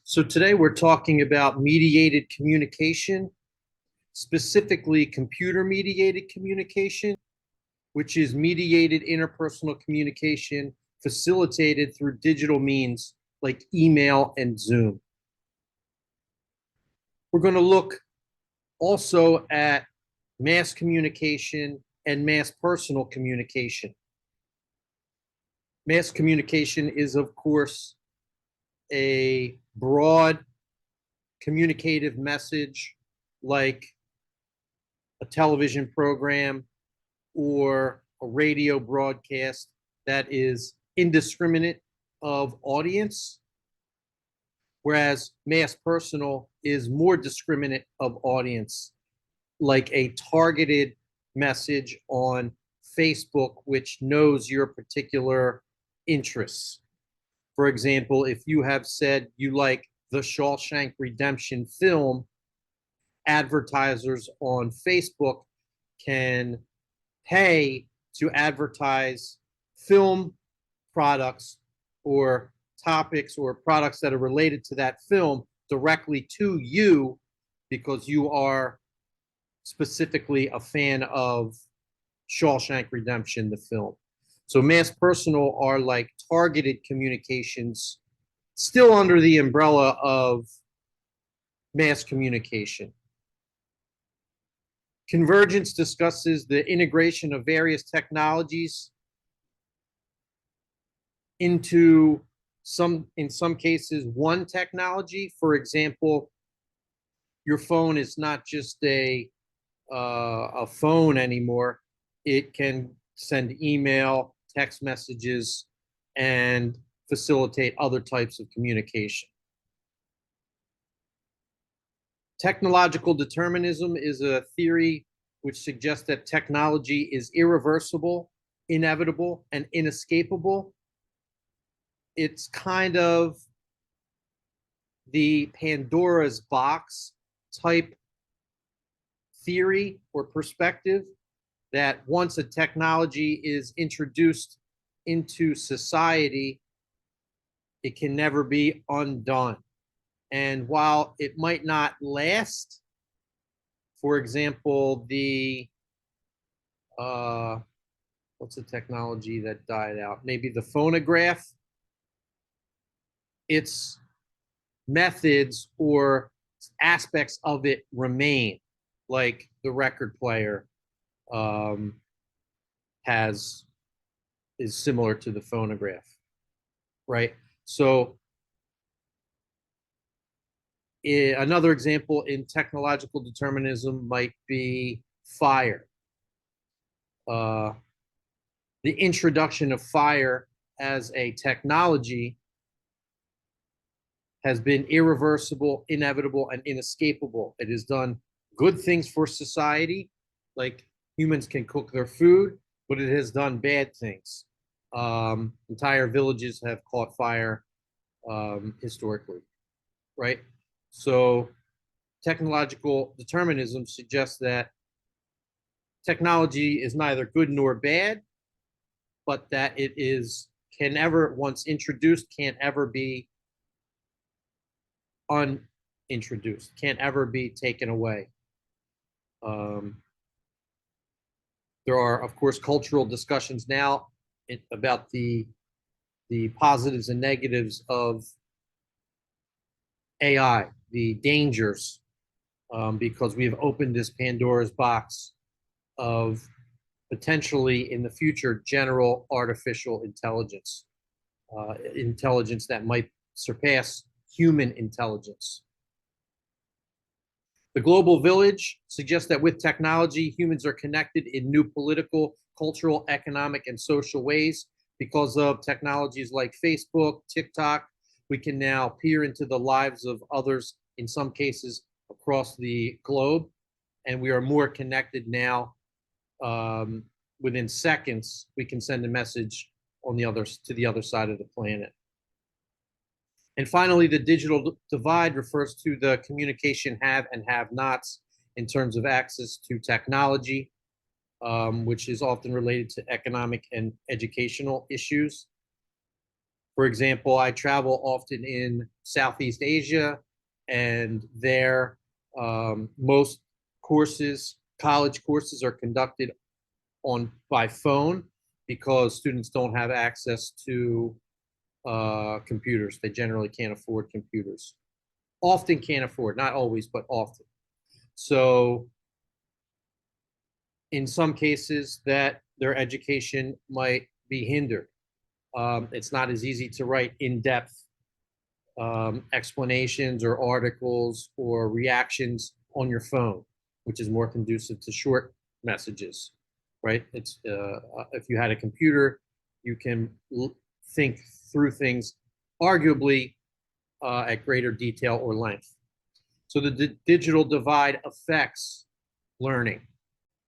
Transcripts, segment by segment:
So today we're talking about mediated communication, specifically computer-mediated communication, which is mediated interpersonal communication facilitated through digital means like email and Zoom. We're going to look also at mass communication and mass personal communication. Mass communication is, of course, a broad communicative message like a television program or a radio broadcast that is indiscriminate of audience, whereas mass personal is more discriminate of audience, like a targeted message on Facebook, which knows your particular interests. For example, if you have said you like the Shawshank Redemption film, advertisers on Facebook can pay to advertise film products or topics or products that are related to that film directly to you because you are specifically a fan of Shawshank Redemption, the film. So mass personal are like targeted communications, still under the umbrella of mass communication. Convergence discusses the integration of various technologies into in some cases, one technology. For example, your phone is not just a phone anymore. It can send email, text messages, and facilitate other types of communication. Technological determinism is a theory which suggests that technology is irreversible, inevitable, and inescapable. It's kind of the Pandora's box type theory or perspective that once a technology is introduced into society, it can never be undone. And while it might not last, for example, what's the technology that died out? Maybe the phonograph. Its methods or aspects of it remain, like the record player is similar to the phonograph, right? So another example in technological determinism might be fire. The introduction of fire as a technology has been irreversible, inevitable, and inescapable. It has done good things for society, like humans can cook their food, but it has done bad things. Entire villages have caught fire historically, right? So technological determinism suggests that technology is neither good nor bad, but that it can never, once introduced, can't ever be unintroduced, can't ever be taken away. There are, of course, cultural discussions now about the positives and negatives of AI, the dangers, because we have opened this Pandora's box of potentially in the future general artificial intelligence, intelligence that might surpass human intelligence. The global village suggests that with technology, humans are connected in new political, cultural, economic, and social ways. Because of technologies like Facebook, TikTok, we can now peer into the lives of others, in some cases across the globe, and we are more connected now. Within seconds, we can send a message to the other side of the planet. And finally, the digital divide refers to the communication have and have-nots in terms of access to technology, which is often related to economic and educational issues. For example, I travel often in Southeast Asia, and there most courses, college courses, are conducted on by phone because students don't have access to computers. They generally can't afford computers. Often can't afford, not always, but often. So in some cases that their education might be hindered. It's not as easy to write in-depth explanations or articles or reactions on your phone, which is more conducive to short messages, right? It's if you had a computer, you can think through things arguably at greater detail or length. So the digital divide affects learning.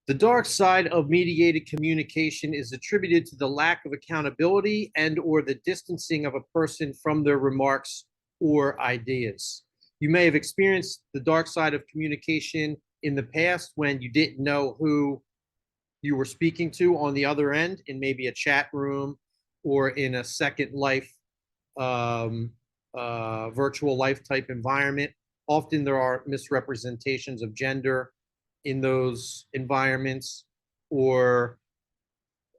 The dark side of mediated communication is attributed to the lack of accountability and or the distancing of a person from their remarks or ideas. You may have experienced the dark side of communication in the past when you didn't know who you were speaking to on the other end in maybe a chat room or in a Second Life virtual life type environment. Often there are misrepresentations of gender in those environments or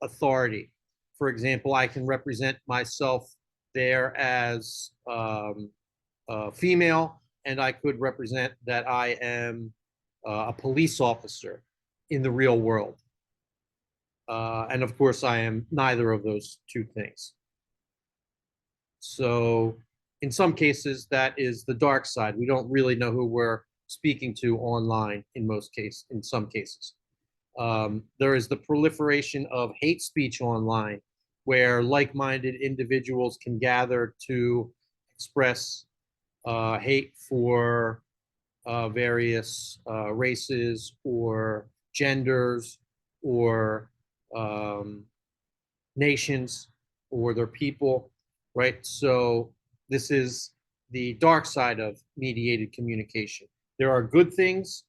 authority. For example, I can represent myself there as female, and I could represent that I am a police officer in the real world. And of course, I am neither of those two things. So in some cases, that is the dark side. We don't really know who we're speaking to online in some cases. There is the proliferation of hate speech online, where like-minded individuals can gather to express hate for various races or genders or nations or their people, right? So this is the dark side of mediated communication. There are good things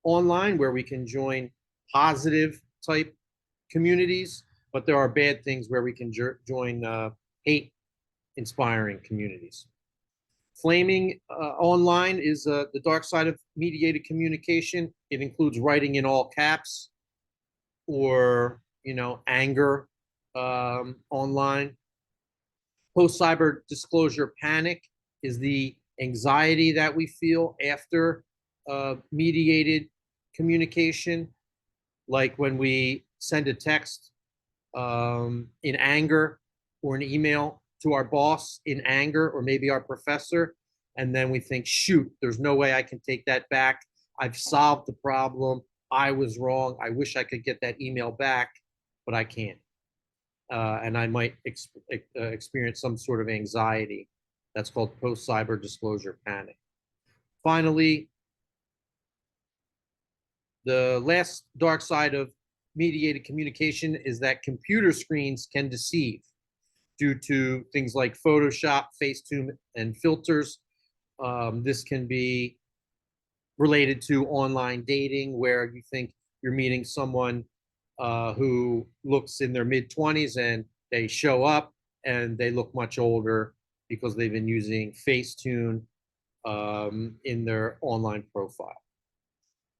online where we can join positive type communities, but there are bad things where we can join hate inspiring communities. Flaming online is the dark side of mediated communication. It includes writing in all caps or anger online. Post-cyber disclosure panic is the anxiety that we feel after mediated communication, like when we send a text in anger or an email to our boss in anger or maybe our professor, and then we think, shoot, there's no way I can take that back. I've solved the problem. I was wrong. I wish I could get that email back, but I can't. And I might experience some sort of anxiety. That's called post-cyber disclosure panic. Finally, the last dark side of mediated communication is that computer screens can deceive due to things like Photoshop, Facetune, and filters. This can be related to online dating, where you think you're meeting someone who looks in their mid-20s and they show up and they look much older because they've been using Facetune in their online profile.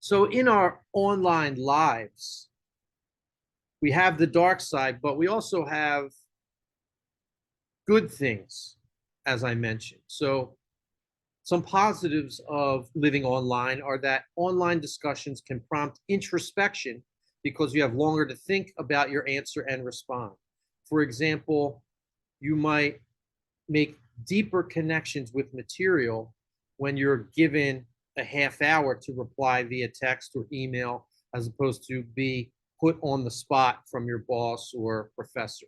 So in our online lives, we have the dark side, but we also have good things, as I mentioned. So some positives of living online are that online discussions can prompt introspection because you have longer to think about your answer and respond. For example, you might make deeper connections with material when you're given a half hour to reply via text or email, as opposed to be put on the spot from your boss or professor.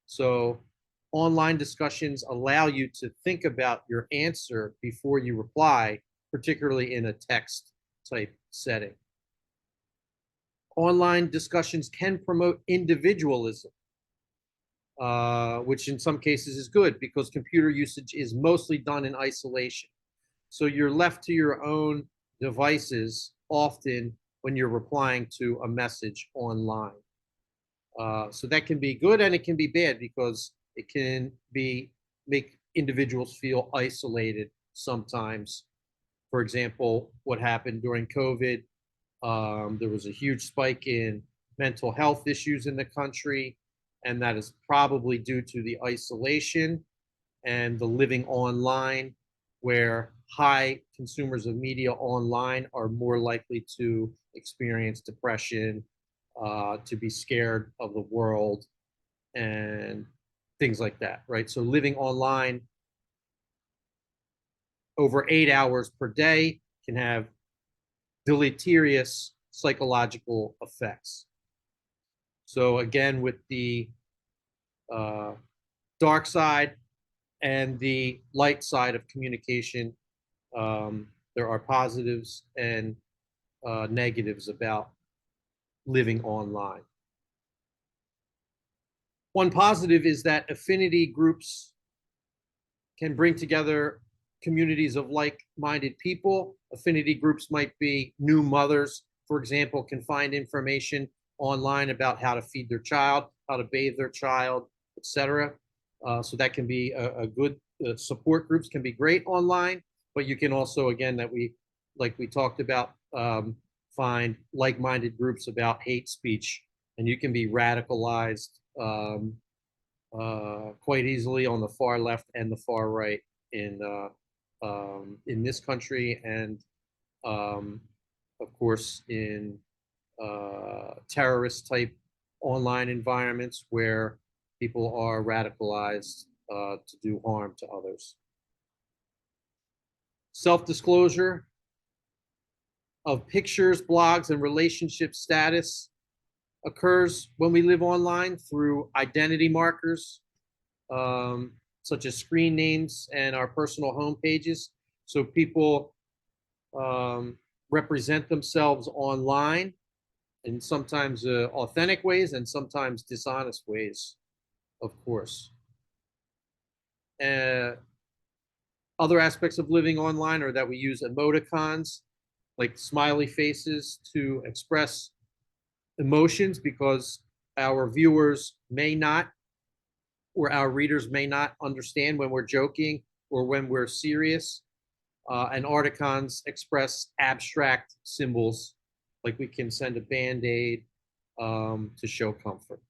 So online discussions allow you to think about your answer before you reply, particularly in a text type setting. Online discussions can promote individualism, which in some cases is good because computer usage is mostly done in isolation. So you're left to your own devices often when you're replying to a message online. So that can be good and it can be bad because it can be make individuals feel isolated sometimes. For example, what happened during COVID, there was a huge spike in mental health issues in the country, and that is probably due to the isolation and the living online, where high consumers of media online are more likely to experience depression, to be scared of the world, and things like that, right? So living online over 8 hours per day can have deleterious psychological effects. So again, with the uh, dark side and the light side of communication, there are positives and negatives about living online. One positive is that affinity groups can bring together communities of like-minded people. Affinity groups might be new mothers, for example, can find information online about how to feed their child, how to bathe their child, etc. So that can be a good support. Groups can be great online, but you can also, again, like we talked about, find like-minded groups about hate speech, and you can be radicalized quite easily on the far left and the far right in this country, and of course in terrorist type online environments where people are radicalized to do harm to others. Self-disclosure of pictures, blogs, and relationship status occurs when we live online through identity markers, such as screen names and our personal home pages. So people represent themselves online in sometimes authentic ways and sometimes dishonest ways, of course. Other aspects of living online are that we use emoticons, like smiley faces, to express emotions, because our viewers may not, or our readers may not understand when we're joking or when we're serious. And articons express abstract symbols, like we can send a Band-Aid to show comfort.